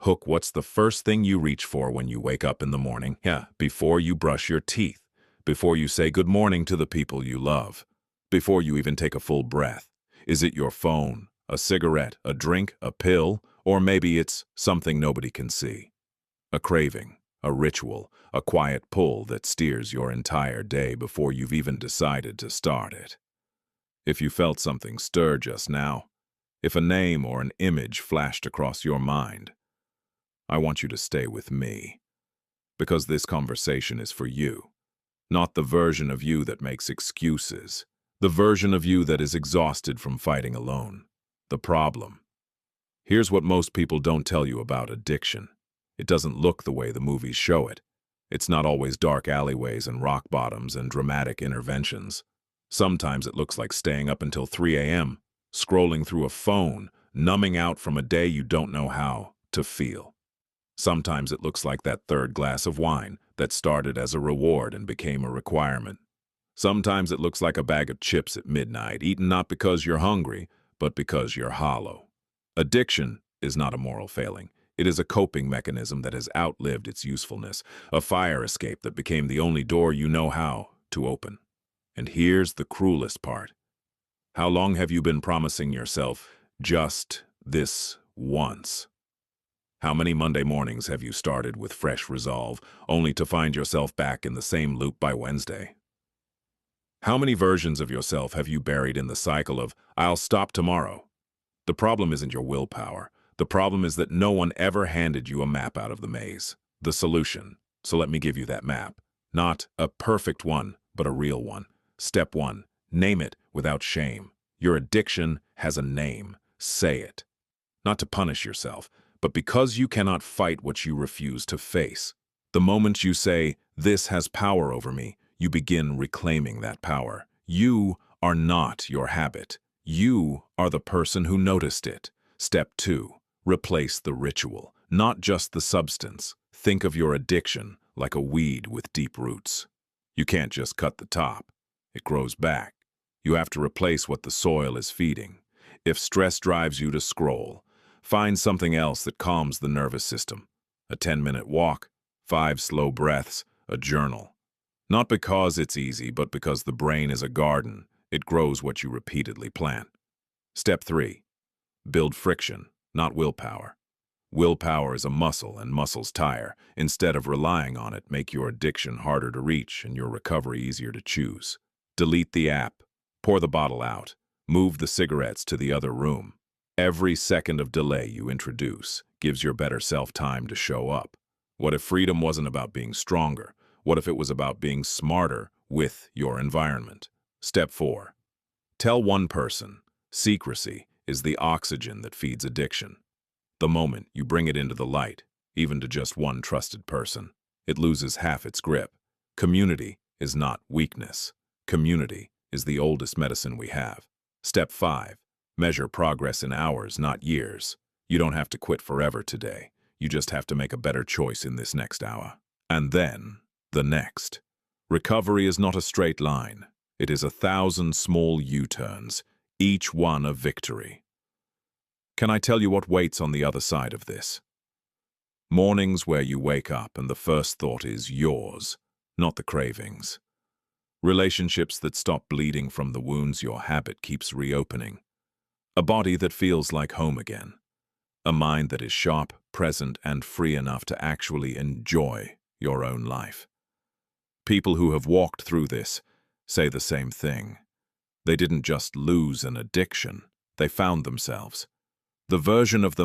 Hook, what's the first thing you reach for when you wake up in the morning? Yeah, before you brush your teeth, before you say good morning to the people you love, before you even take a full breath. Is it your phone, a cigarette, a drink, a pill, or maybe it's something nobody can see? A craving, a ritual, a quiet pull that steers your entire day before you've even decided to start it. If you felt something stir just now, if a name or an image flashed across your mind, I want you to stay with me, because this conversation is for you, not the version of you that makes excuses, the version of you that is exhausted from fighting alone. The problem. Here's what most people don't tell you about addiction. It doesn't look the way the movies show it. It's not always dark alleyways and rock bottoms and dramatic interventions. Sometimes it looks like staying up until 3 a.m., scrolling through a phone, numbing out from a day you don't know how to feel. Sometimes it looks like that third glass of wine that started as a reward and became a requirement. Sometimes it looks like a bag of chips at midnight, eaten not because you're hungry, but because you're hollow. Addiction is not a moral failing. It is a coping mechanism that has outlived its usefulness, a fire escape that became the only door you know how to open. And here's the cruelest part. How long have you been promising yourself just this once? How many Monday mornings have you started with fresh resolve, only to find yourself back in the same loop by Wednesday? How many versions of yourself have you buried in the cycle of, I'll stop tomorrow? The problem isn't your willpower. The problem is that no one ever handed you a map out of the maze, the solution. So let me give you that map. Not a perfect one, but a real one. Step 1. Name it without shame. Your addiction has a name. Say it. Not to punish yourself, but because you cannot fight what you refuse to face. The moment you say, this has power over me, you begin reclaiming that power. You are not your habit. You are the person who noticed it. Step 2. Replace the ritual, not just the substance. Think of your addiction like a weed with deep roots. You can't just cut the top. It grows back. You have to replace what the soil is feeding. If stress drives you to scroll, find something else that calms the nervous system. A 10-minute walk, 5 slow breaths, a journal. Not because it's easy, but because the brain is a garden. It grows what you repeatedly plant. Step 3. Build friction, not willpower. Willpower is a muscle, and muscles tire. Instead of relying on it, make your addiction harder to reach and your recovery easier to choose. Delete the app. Pour the bottle out. Move the cigarettes to the other room. Every second of delay you introduce gives your better self time to show up. What if freedom wasn't about being stronger? What if it was about being smarter with your environment? Step 4. Tell one person. Secrecy is the oxygen that feeds addiction. The moment you bring it into the light, even to just one trusted person, it loses half its grip. Community is not weakness. Community is the oldest medicine we have. Step 5. Measure progress in hours, not years. You don't have to quit forever today. You just have to make a better choice in this next hour. And then, the next. Recovery is not a straight line. It is 1,000 small U-turns, each one a victory. Can I tell you what waits on the other side of this? Mornings where you wake up and the first thought is yours, not the cravings. Relationships that stop bleeding from the wounds your habit keeps reopening. A body that feels like home again. A mind that is sharp, present, and free enough to actually enjoy your own life. People who have walked through this say the same thing. They didn't just lose an addiction, they found themselves. The version of